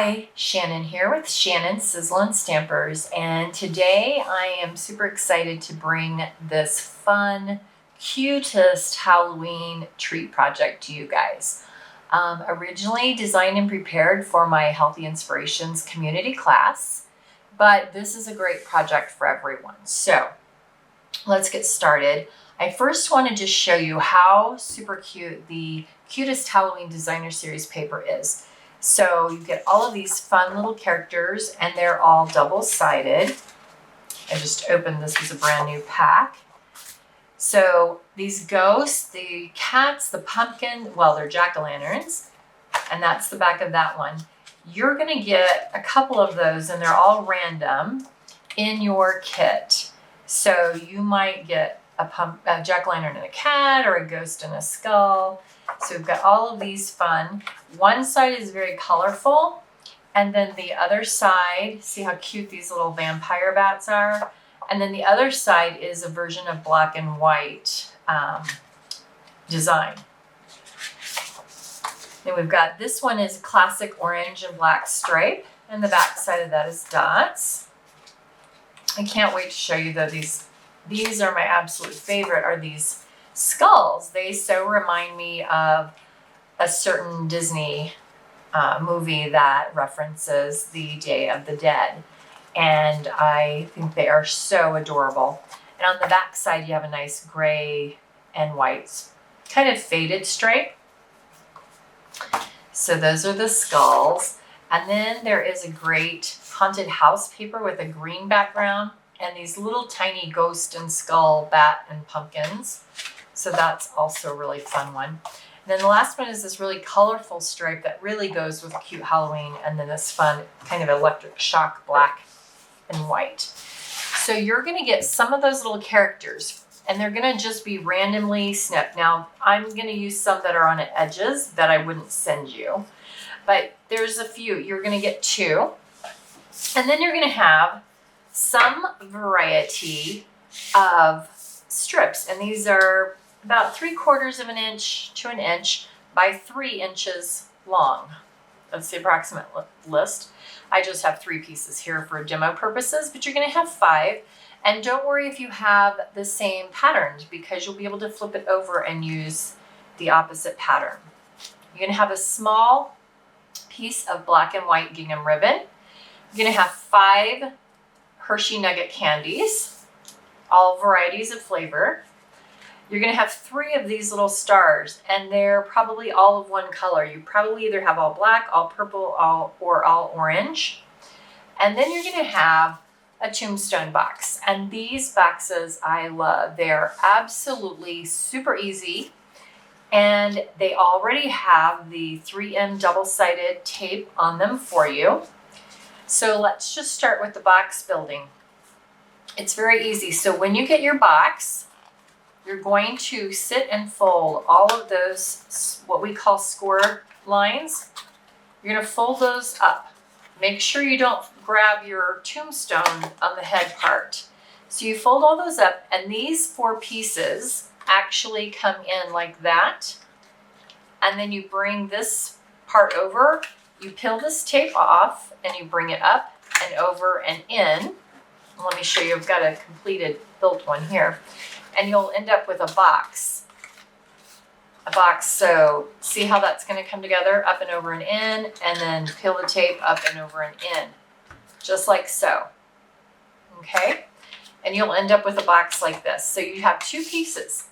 Hi, Shannon here with Shannon Sizzlen Stampers, and today I am super excited to bring this fun, cutest Halloween treat project to you guys. Originally designed and prepared for my Healthy Inspirations community class, but this is a great project for everyone. So let's get started. I first want to just show you how super cute the Cutest Halloween Designer Series paper is. So you get all of these fun little characters and they're all double-sided. I just opened this as a brand new pack. So these ghosts, the cats, the pumpkin, well, they're jack-o'-lanterns, and that's the back of that one. You're gonna get a couple of those and they're all random in your kit. So you might get a jack-o'-lantern and a cat, or a ghost and a skull. So we've got all of these fun. One side is very colorful, and then the other side, see how cute these little vampire bats are? And then the other side is a version of black and white design. Then we've got, this one is classic orange and black stripe, and the back side of that is dots. I can't wait to show you though, these are my absolute favorite, are these skulls. They so remind me of a certain Disney movie that references the Day of the Dead, and I think they are so adorable. And on the back side you have a nice gray and white kind of faded stripe. So those are the skulls, and then there is a great haunted house paper with a green background and these little tiny ghost and skull bat and pumpkins. So that's also a really fun one. And then the last one is this really colorful stripe that really goes with cute Halloween, and then this fun kind of electric shock black and white. So you're gonna get some of those little characters and they're gonna just be randomly snipped. Now I'm gonna use some that are on the edges that I wouldn't send you, but there's a few. You're gonna get 2, and then you're gonna have some variety of strips, and these are about 3/4 of an inch to an inch by 3 inches long. That's the approximate list. I just have 3 pieces here for demo purposes, but you're gonna have 5. And don't worry if you have the same patterns, because you'll be able to flip it over and use the opposite pattern. You're gonna have a small piece of black and white gingham ribbon. You're gonna have 5 Hershey nugget candies, all varieties of flavor. You're gonna have 3 of these little stars, and they're probably all of one color. You probably either have all black, all purple, or all orange. And then you're gonna have a tombstone box. And these boxes I love. They're absolutely super easy, and they already have the 3M double-sided tape on them for you. So let's just start with the box building. It's very easy. So when you get your box, you're going to sit and fold all of those, what we call score lines. You're gonna fold those up. Make sure you don't grab your tombstone on the head part. So you fold all those up, and these 4 pieces actually come in like that. And then you bring this part over, you peel this tape off, and you bring it up and over and in. Let me show you, I've got a completed built one here. And you'll end up with a box. So see how that's gonna come together, up and over and in, and then peel the tape up and over and in, just like so, okay? And you'll end up with a box like this. So you have 2 pieces.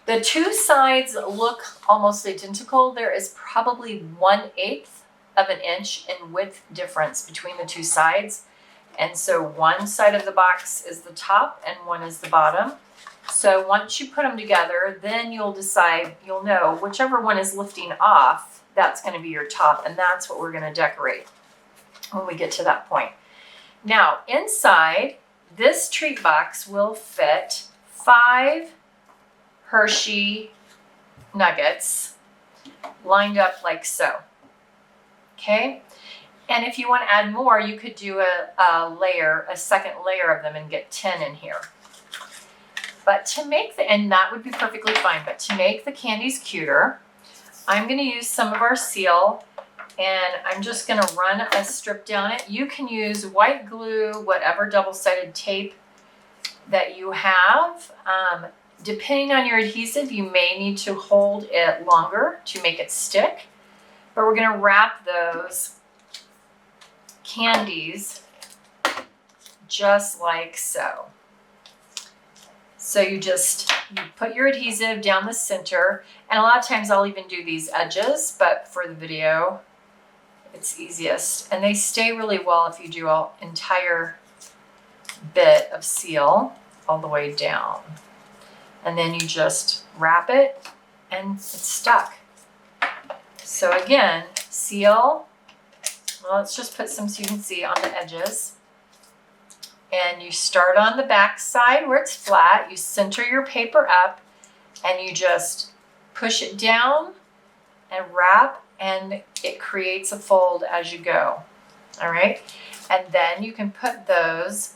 The 2 sides look almost identical. There is probably 1/8 of an inch in width difference between the 2 sides. And so one side of the box is the top and one is the bottom. So once you put them together, then you'll decide, you'll know whichever one is lifting off, that's gonna be your top, and that's what we're gonna decorate when we get to that point. Now, inside, this treat box will fit 5 Hershey nuggets lined up like so, okay? And if you want to add more, you could do a second layer of them and get 10 in here. But to make and that would be perfectly fine, but to make the candies cuter, I'm gonna use some of our seal And I'm just gonna run a strip down it. You can use white glue, whatever double-sided tape that you have. Depending on your adhesive, you may need to hold it longer to make it stick. But we're gonna wrap those candies just like so. So you put your adhesive down the center, and a lot of times I'll even do these edges, but for the video, it's easiest. And they stay really well if you do an entire bit of seal all the way down. And then you just wrap it and it's stuck. So again, seal. Well, let's just put some so you can see on the edges. And you start on the back side where it's flat. You center your paper up and you just push it down and wrap, and it creates a fold as you go. All right. And then you can put those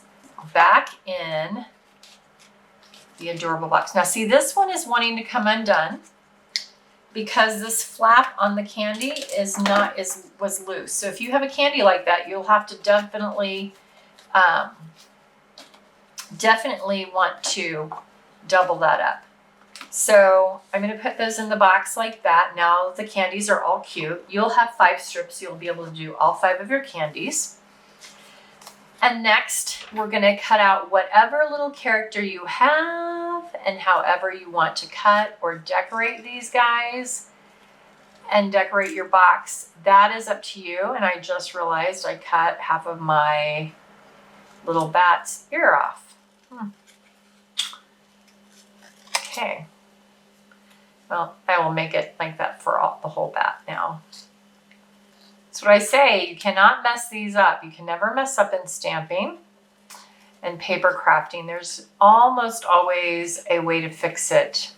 back in the adorable box. Now see, this one is wanting to come undone because this flap on the candy was loose. So if you have a candy like that, you'll have to definitely want to double that up. So I'm going to put those in the box like that. Now the candies are all cute. You'll have 5 strips. You'll be able to do all 5 of your candies. And next, we're going to cut out whatever little character you have and however you want to cut or decorate these guys and decorate your box. That is up to you. And I just realized I cut half of my little bat's ear off. Okay. Well, I will make it like that for the whole bat now. That's what I say. You cannot mess these up. You can never mess up in stamping and paper crafting. There's almost always a way to fix it.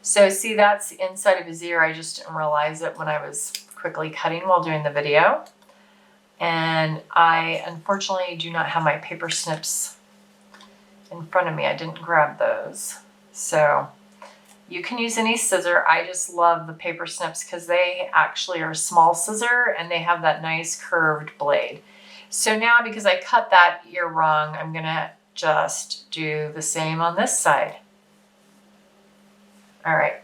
So see, that's the inside of his ear. I just didn't realize it when I was quickly cutting while doing the video. And I unfortunately do not have my paper snips in front of me. I didn't grab those. So you can use any scissor. I just love the paper snips because they actually are a small scissor and they have that nice curved blade. So now, because I cut that ear wrong, I'm gonna just do the same on this side. All right.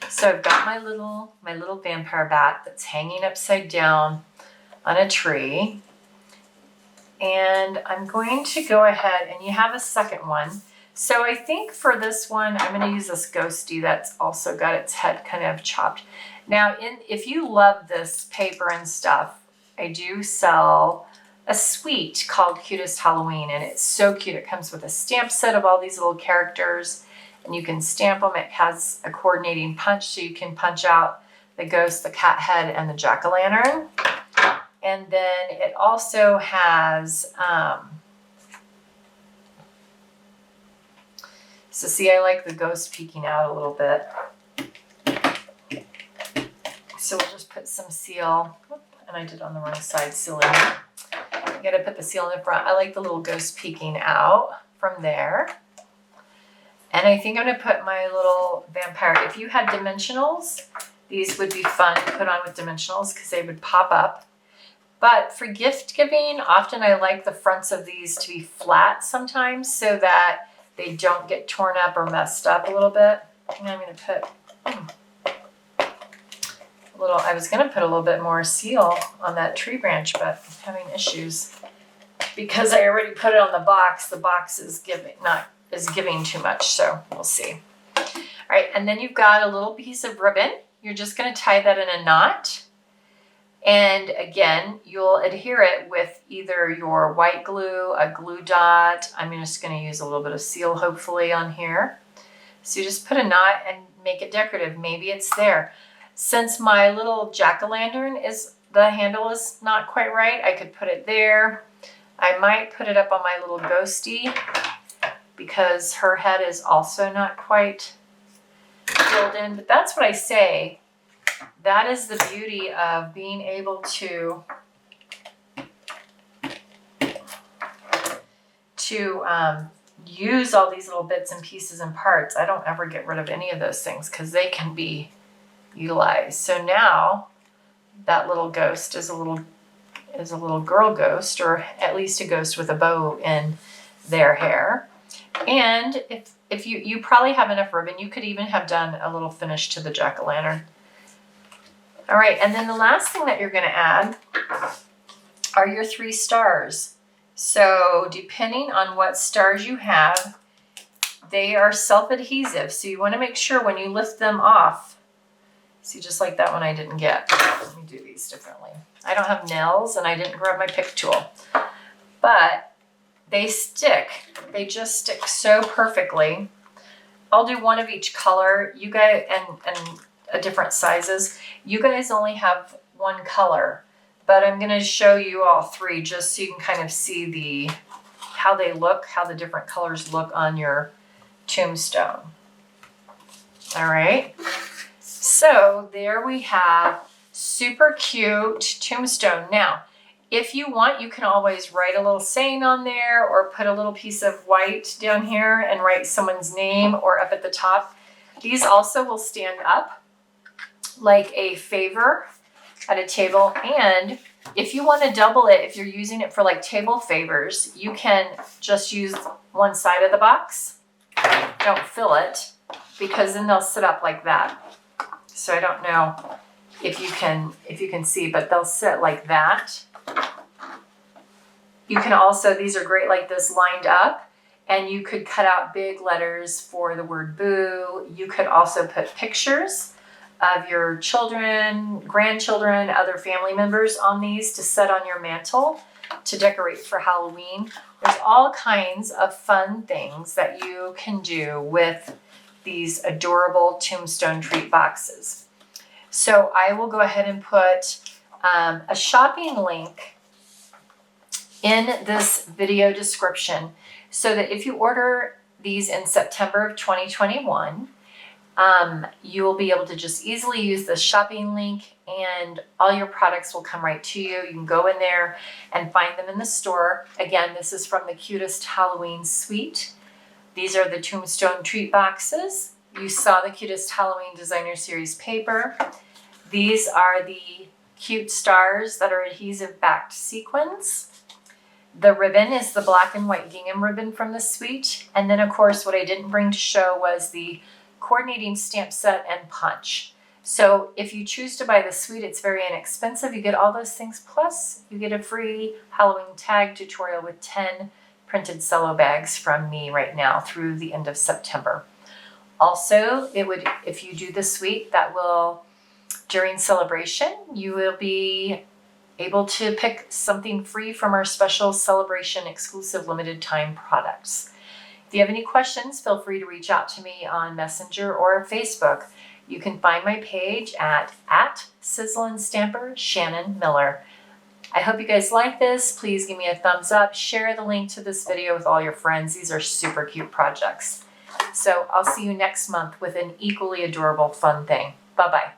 So I've got my little vampire bat that's hanging upside down on a tree. And I'm going to go ahead, and you have a second one. So I think for this one, I'm going to use this ghosty that's also got its head kind of chopped. Now, if you love this paper and stuff, I do sell a suite called Cutest Halloween, and it's so cute. It comes with a stamp set of all these little characters, and you can stamp them. It has a coordinating punch, so you can punch out the ghost, the cat head, and the jack-o'-lantern. And then it also has, so see, I like the ghost peeking out a little bit. So we'll just put some seal, and I did on the wrong side, sealing. You gotta put the seal in the front. I like the little ghost peeking out from there. And I think I'm gonna put my little vampire. If you had dimensionals, these would be fun to put on with dimensionals because they would pop up. But for gift giving, often I like the fronts of these to be flat sometimes so that they don't get torn up or messed up a little bit. And I'm going to put a little, I was going to put a little bit more seal on that tree branch, but I'm having issues because I already put it on the box. The box is giving too much, so we'll see. All right, and then you've got a little piece of ribbon. You're just going to tie that in a knot. And again, you'll adhere it with either your white glue, a glue dot. I'm just going to use a little bit of seal, hopefully, on here. So you just put a knot and make it decorative. Maybe it's there. Since my little jack-o'-lantern the handle is not quite right, I could put it there. I might put it up on my little ghosty because her head is also not quite filled in. But that's what I say. That is the beauty of being able to use all these little bits and pieces and parts. I don't ever get rid of any of those things because they can be utilize. So now that little ghost is a little girl ghost, or at least a ghost with a bow in their hair. And if you probably have enough ribbon, you could even have done a little finish to the jack-o'-lantern. All right, and then the last thing that you're going to add are your 3 stars. So depending on what stars you have, they are self-adhesive. So you want to make sure when you lift them off, see, just like that one I didn't get. Let me do these differently. I don't have nails and I didn't grab my pick tool, but they stick. They just stick so perfectly. I'll do one of each color. You guys, and different sizes. You guys only have one color, but I'm going to show you all 3 just so you can kind of see how they look, how the different colors look on your tombstone. All right. So there we have super cute tombstone. Now, if you want, you can always write a little saying on there or put a little piece of white down here and write someone's name or up at the top. These also will stand up like a favor at a table. And if you want to double it, if you're using it for like table favors, you can just use one side of the box. Don't fill it, because then they'll sit up like that. So I don't know if you can see, but they'll sit like that. You can also, these are great like this lined up, and you could cut out big letters for the word boo. You could also put pictures of your children, grandchildren, other family members on these to set on your mantle to decorate for Halloween. There's all kinds of fun things that you can do with these adorable Tombstone treat boxes. So I will go ahead and put a shopping link in this video description so that if you order these in September of 2021, you will be able to just easily use the shopping link and all your products will come right to you. You can go in there and find them in the store. Again, this is from the Cutest Halloween Suite. These are the Tombstone treat boxes. You saw the Cutest Halloween Designer Series paper. These are the cute stars that are adhesive backed sequins. The ribbon is the black and white gingham ribbon from the suite. And then of course, what I didn't bring to show was the coordinating stamp set and punch. So if you choose to buy the suite, it's very inexpensive. You get all those things, plus you get a free Halloween tag tutorial with 10 printed cello bags from me right now through the end of September. Also, if you do the suite, that will, during celebration, you will be able to pick something free from our special celebration exclusive limited time products. If you have any questions, feel free to reach out to me on Messenger or Facebook. You can find my page at Sizzlen Stamper Shannon Miller. I hope you guys like this. Please give me a thumbs up. Share the link to this video with all your friends. These are super cute projects. So I'll see you next month with an equally adorable fun thing. Bye-bye.